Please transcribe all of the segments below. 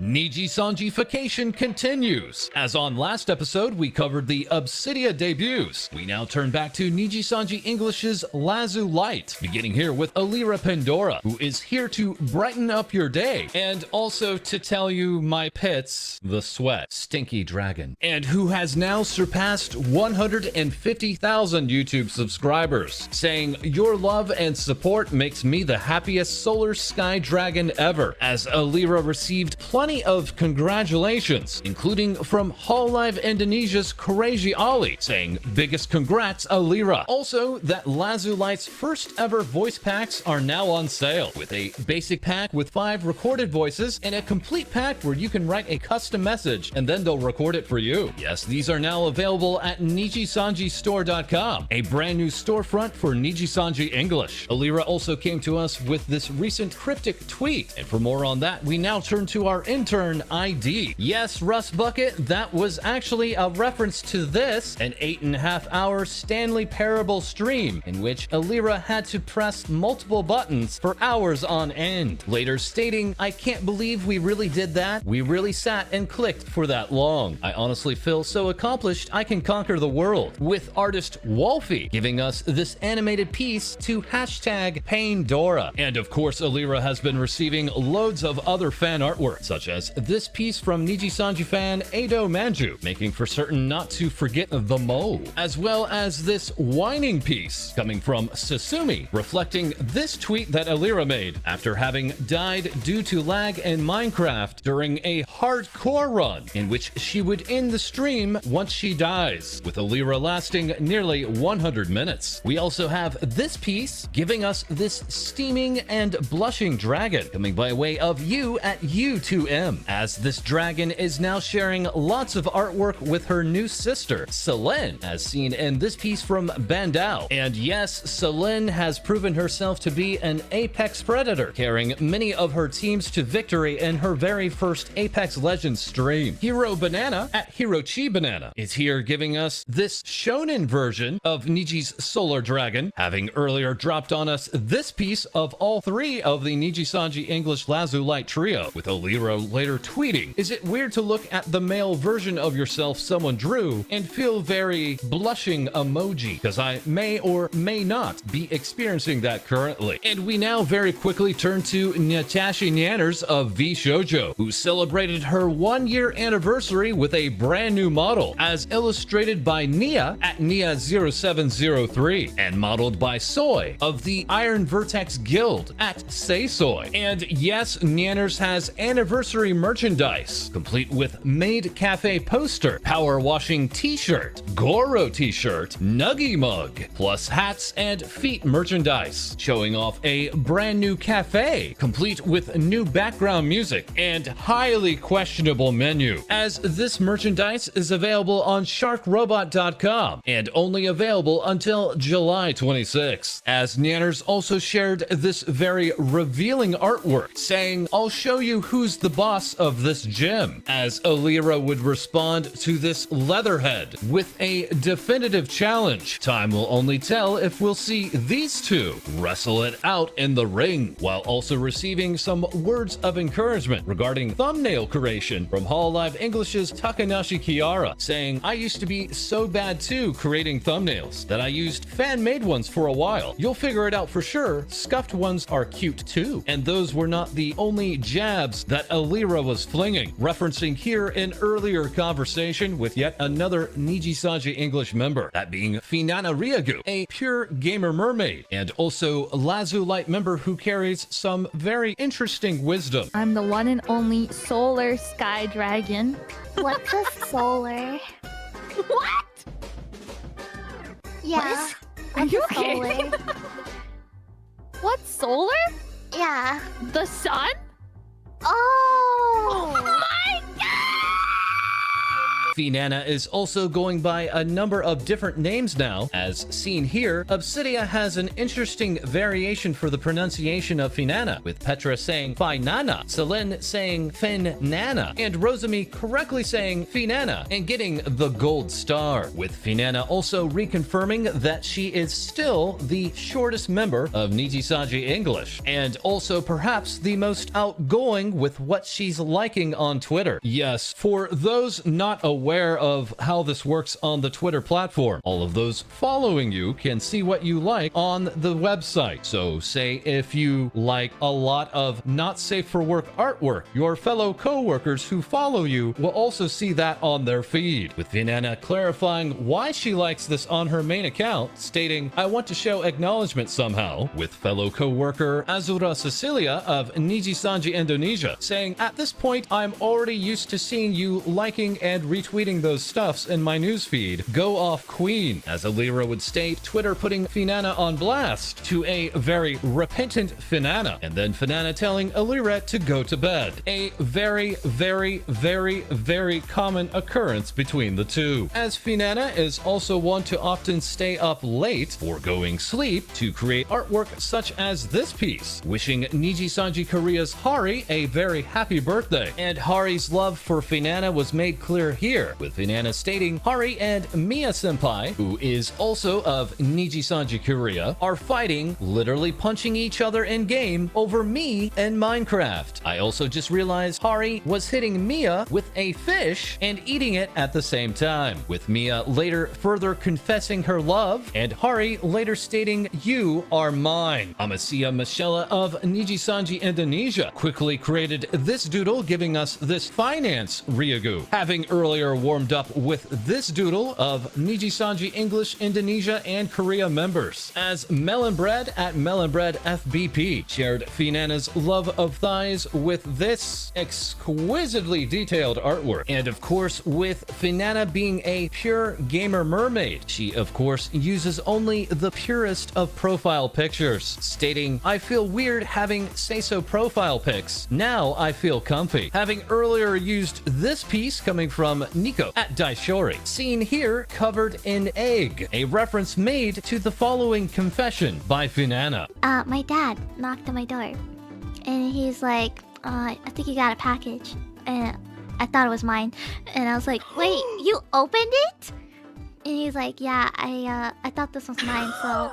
Nijisanjification continues. As on last episode, we covered the Obsidia debuts. We now turn back to Nijisanji English's LazuLight, beginning here with Elira Pendora, who is here to brighten up your day, and also to tell you my pits, the sweat, stinky dragon, and who has now surpassed 150,000 YouTube subscribers, saying, "Your love and support makes me the happiest solar sky dragon ever," as Elira received plenty of congratulations, including from Hololive Indonesia's Crazy Ali, saying, "Biggest congrats, Elira." Also, that LazuLight's first ever voice packs are now on sale, with a basic pack with 5 recorded voices and a complete pack where you can write a custom message and then they'll record it for you. Yes, these are now available at nijisanjistore.com, a brand new storefront for Nijisanji English. Elira also came to us with this recent cryptic tweet, and for more on that, we now turn to our intern ID. Yes, Russ Bucket, that was actually a reference to this, an 8.5-hour Stanley Parable stream in which Elira had to press multiple buttons for hours on end, later stating, "I can't believe we really did that. We really sat and clicked for that long. I honestly feel so accomplished I can conquer the world," with artist Wolfie giving us this animated piece to hashtag Paindora. And of course, Elira has been receiving loads of other fan artwork, such as this piece from Nijisanji fan Edo Manju, making for certain not to forget the mo, as well as this whining piece coming from Sasumi, reflecting this tweet that Elira made after having died due to lag in Minecraft during a hardcore run, in which she would end the stream once she dies, with Elira lasting nearly 100 minutes. We also have this piece giving us this steaming and blushing dragon, coming by way of you at U2M, as this dragon is now sharing lots of artwork with her new sister, Selen, as seen in this piece from Bandao. And yes, Selen has proven herself to be an apex predator, carrying many of her teams to victory in her very first Apex Legends stream. Hero Banana at Hirochi Banana is here giving us this shonen version of Niji's Solar Dragon, having earlier dropped on us this piece of all 3 of the Nijisanji English LazuLight trio, with Elira later tweeting, "Is it weird to look at the male version of yourself someone drew and feel very blushing emoji, because I may or may not be experiencing that currently." And we now very quickly turn to Nyatasha Nyanners of V Shoujo, who celebrated her 1-year anniversary with a brand new model, as illustrated by Nia at Nia0703, and modeled by Soy of the Iron Vertex Guild at Say Soy. And yes, Nyanners has anniversary merchandise, complete with Maid Cafe poster, power washing t-shirt, Goro t-shirt, Nuggy mug, plus hats and feet merchandise, showing off a brand new cafe, complete with new background music and highly questionable menu, as this merchandise is available on sharkrobot.com and only available until July 26th. As Nyanners also shared this very revealing artwork, saying, "I'll show you who's the boss of this gym," as Elira would respond to this Leatherhead with a definitive challenge. Time will only tell if we'll see these two wrestle it out in the ring, while also receiving some words of encouragement regarding thumbnail creation from Hololive English's Takanashi Kiara, saying, "I used to be so bad too creating thumbnails that I used fan-made ones for a while. You'll figure it out for sure. Scuffed ones are cute too." And those were not the only jabs that Elira was flinging, referencing here an earlier conversation with yet another Nijisanji English member, that being Finana Ryugu, a pure gamer mermaid, and also LazuLight member who carries some very interesting wisdom. "I'm the one and only solar sky dragon." What's a solar? What? Yeah. Are you What's a okay? solar? What's solar? Yeah. The sun? Oh. Oh my god! Finana is also going by a number of different names now. As seen here, Obsidia has an interesting variation for the pronunciation of Finana, with Petra saying Finana, Selen saying Finana, and Rosami correctly saying Finana and getting the gold star, with Finana also reconfirming that she is still the shortest member of Nijisanji English, and also perhaps the most outgoing with what she's liking on Twitter. Yes, for those not aware of how this works on the Twitter platform, all of those following you can see what you like on the website. So say if you like a lot of not safe for work artwork, your fellow co-workers who follow you will also see that on their feed, with Finana clarifying why she likes this on her main account, stating, "I want to show acknowledgement somehow," with fellow co-worker Azura Cecilia of Nijisanji Indonesia saying, "At this point, I'm already used to seeing you liking and retweeting those stuffs in my newsfeed. Go off queen," as Elira would state, Twitter putting Finana on blast to a very repentant Finana, and then Finana telling Elira to go to bed. A very, very, very, very common occurrence between the two, as Finana is also one to often stay up late, foregoing sleep, to create artwork such as this piece, wishing Nijisanji Korea's Hari a very happy birthday. And Hari's love for Finana was made clear here, with Finana stating Hari and Mia Senpai, who is also of Nijisanji Korea, are fighting, literally punching each other in game over me and Minecraft. I also just realized Hari was hitting Mia with a fish and eating it at the same time, with Mia later further confessing her love, and Hari later stating, "You are mine." Amasia Michela of Nijisanji Indonesia quickly created this doodle, giving us this finance Ryugu, having earlier warmed up with this doodle of Nijisanji English, Indonesia, and Korea members, as Melonbread at Melonbread FBP shared Finana's love of thighs with this exquisitely detailed artwork. And of course, with Finana being a pure gamer mermaid, she of course uses only the purest of profile pictures, stating, "I feel weird having say-so profile pics. Now I feel comfy," having earlier used this piece coming from Nico at Daishori, seen here covered in egg, a reference made to the following confession by Finana. My dad knocked on my door, and he's like, "I think you got a package," and I thought it was mine, and I was like, "Wait, you opened it?" And he's like, "Yeah, I thought this was mine, so."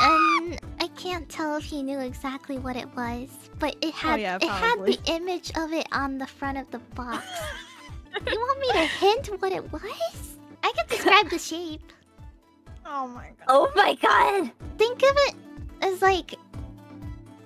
And I can't tell if he knew exactly what it was, but it had it had the image of it on the front of the box. You want me to hint what it was? I can describe the shape. Oh my god. Oh my god! Think of it as like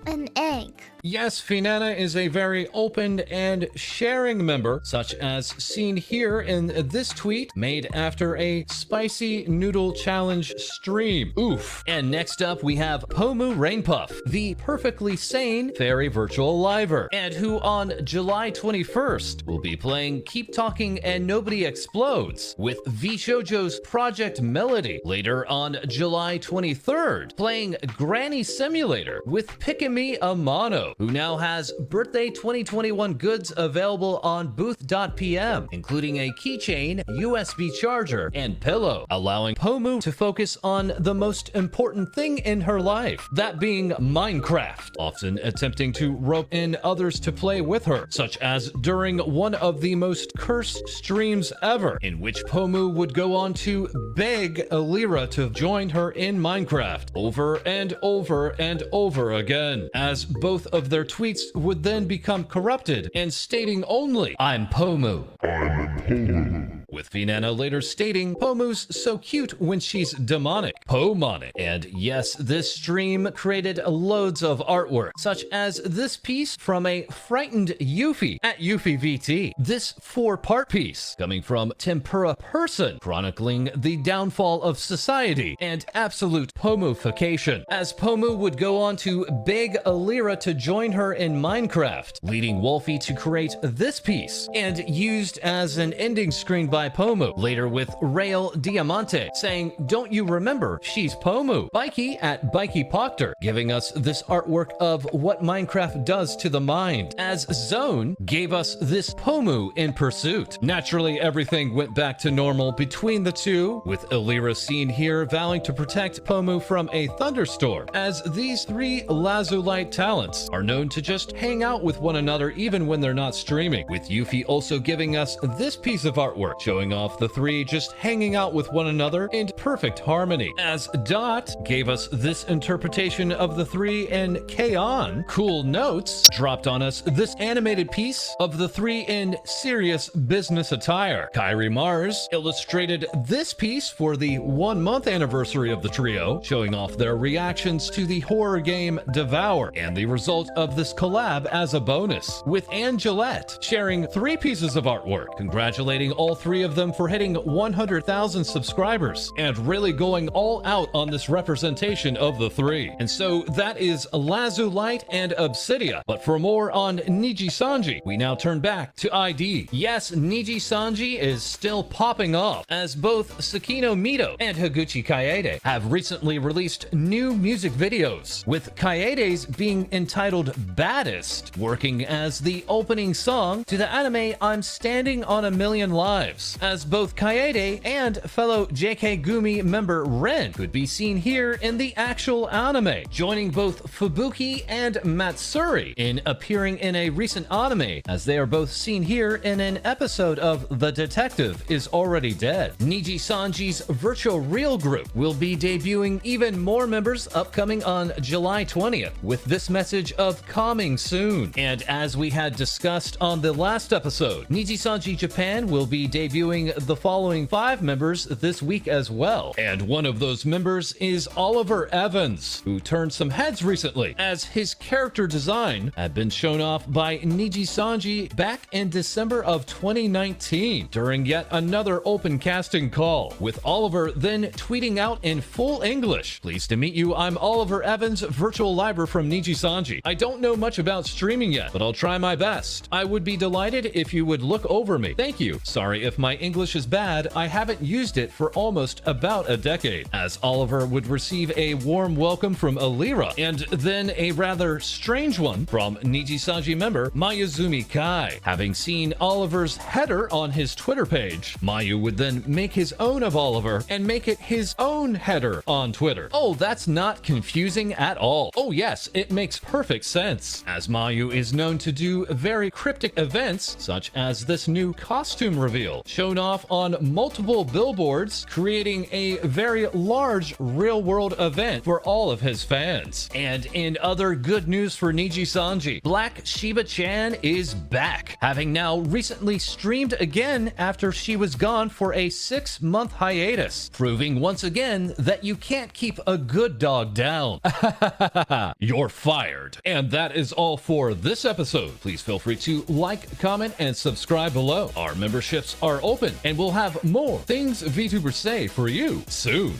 an egg. Yes, Finana is a very open and sharing member, such as seen here in this tweet made after a spicy noodle challenge stream. Oof. And next up, we have Pomu Rainpuff, the perfectly sane fairy virtual liver, and who on July 21st will be playing Keep Talking and Nobody Explodes with V Shoujo's Project Melody. Later on July 23rd, playing Granny Simulator with Pikami Amano, who now has birthday 2021 goods available on booth.pm, including a keychain, USB charger, and pillow, allowing Pomu to focus on the most important thing in her life, that being Minecraft, often attempting to rope in others to play with her, such as during one of the most cursed streams ever, in which Pomu would go on to beg Elira to join her in Minecraft over and over and over again, as both of their tweets would then become corrupted and stating only, "I'm Pomu." With Finana later stating, "Pomu's so cute when she's demonic, Pomonic." And yes, this stream created loads of artwork, such as this piece from a frightened Yuffie at Yuffie VT. This 4-part piece coming from Tempura Person, chronicling the downfall of society and absolute Pomufication, as Pomu would go on to beg Elira to join her in Minecraft, leading Wolfie to create this piece, and used as an ending screen by by Pomu, later with Rail Diamante saying, "Don't you remember? She's Pomu." Bikey at Bikey Proctor giving us this artwork of what Minecraft does to the mind, as Zone gave us this Pomu in Pursuit. Naturally, everything went back to normal between the two, with Elira seen here vowing to protect Pomu from a thunderstorm, as these three LazuLight talents are known to just hang out with one another even when they're not streaming, with Yuffie also giving us this piece of artwork showing off the three just hanging out with one another in perfect harmony, as Dot gave us this interpretation of the three, and K-On! Cool Notes dropped on us this animated piece of the three in serious business attire. Kyrie Mars illustrated this piece for the 1-month anniversary of the trio, showing off their reactions to the horror game Devour and the result of this collab as a bonus, with Angelette sharing 3 pieces of artwork, congratulating all 3 of them for hitting 100,000 subscribers and really going all out on this representation of the 3. And so that is LazuLight and Obsidia. But for more on Nijisanji, we now turn back to ID. Yes, Nijisanji is still popping off, as both Sakino Mito and Higuchi Kaede have recently released new music videos, with Kaede's being entitled Baddest, working as the opening song to the anime I'm Standing on a Million Lives, as both Kaede and fellow JK Gumi member Ren could be seen here in the actual anime, joining both Fubuki and Matsuri in appearing in a recent anime, as they are both seen here in an episode of The Detective is Already Dead. Nijisanji's virtual real group will be debuting even more members upcoming on July 20th, with this message of coming soon. And as we had discussed on the last episode, Nijisanji Japan will be debuting the following 5 members this week as well. And one of those members is Oliver Evans, who turned some heads recently, as his character design had been shown off by Nijisanji back in December of 2019 during yet another open casting call, with Oliver then tweeting out in full English, "Pleased to meet you, I'm Oliver Evans, virtual liver from Nijisanji. I don't know much about streaming yet, but I'll try my best. I would be delighted if you would look over me. Thank you. Sorry if my English is bad, I haven't used it for almost about a decade." As Oliver would receive a warm welcome from Elira, and then a rather strange one from Nijisanji member Mayuzumi Kai. Having seen Oliver's header on his Twitter page, Mayu would then make his own of Oliver and make it his own header on Twitter. Oh, that's not confusing at all. Oh yes, it makes perfect sense, as Mayu is known to do very cryptic events, such as this new costume reveal, shown off on multiple billboards, creating a very large real-world event for all of his fans. And in other good news for Nijisanji, Black Shiba-chan is back, having now recently streamed again after she was gone for a 6-month hiatus, proving once again that you can't keep a good dog down. You're fired. And that is all for this episode. Please feel free to like, comment, and subscribe below. Our memberships are open, and we'll have more Things Vtubers Say for you soon.